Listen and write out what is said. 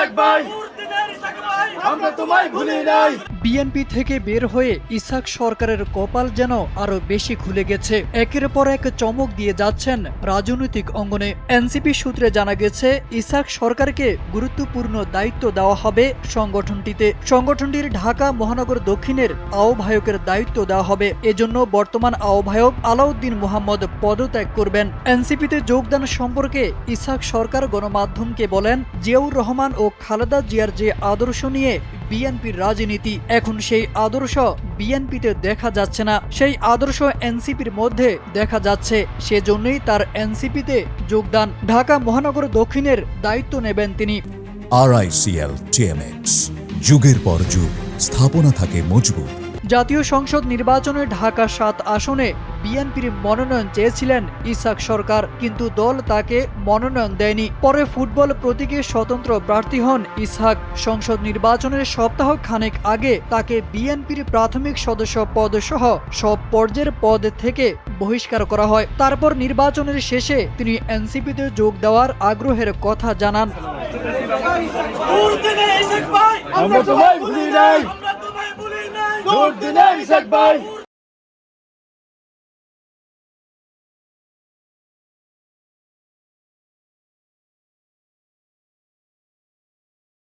ইসাক ভাই, আমরা তোমায় ভুলি নাই। বিএনপি থেকে বের হয়ে ইসাক সরকারের কপাল যেন আরো বেশি খুলে গেছে। একের পর এক চমক দিয়ে যাচ্ছেন রাজনৈতিক অঙ্গনে। এনসিপি সূত্রে জানা গেছে, ইসাক সরকারকে গুরুত্বপূর্ণ দায়িত্ব দেওয়া হবে সংগঠনটিতে। সংগঠনটির ঢাকা মহানগর দক্ষিণের আহ্বায়কের দায়িত্ব দেওয়া হবে। এজন্য বর্তমান আহ্বায়ক আলাউদ্দিন মোহাম্মদ পদত্যাগ করবেন। এনসিপিতে যোগদান সম্পর্কে ইসাক সরকার গণমাধ্যমকে বলেন, জিয়াউর রহমান ও খালেদা জিয়ার যে আদর্শ নিয়ে বিএনপির রাজনীতি, এখন সেই আদর্শ বিএনপিতে দেখা যাচ্ছে না। সেই আদর্শ এনসিপির মধ্যে দেখা যাচ্ছে। সেজন্যই তার এনসিপিতে যোগদান। ঢাকা মহানগর দক্ষিণের দায়িত্ব নেবেন তিনি। RICL TMX, যুগের পর যুগ স্থাপনা থাকে মজবুত। জাতীয় সংসদ নির্বাচনে ঢাকা ৭ আসনে বিএনপির মনোনয়ন চেয়েছিলেন ইসাক সরকার, কিন্তু দল তাকে মনোনয়ন দেয়নি। পরে ফুটবল প্রতীকে স্বতন্ত্র প্রার্থী হন ইসহাক। সংসদ নির্বাচনের সপ্তাহ খানেক আগে তাকে বিএনপির প্রাথমিক সদস্য পদ সহ সব পর্যায়ের পদ থেকে বহিষ্কার করা হয়। তারপর নির্বাচনের শেষে তিনি এনসিপিতে যোগ দেওয়ার আগ্রহের কথা জানান। আমরা তোমায় ভুলি নাই, ভোট দিলে ইসাক ভাই।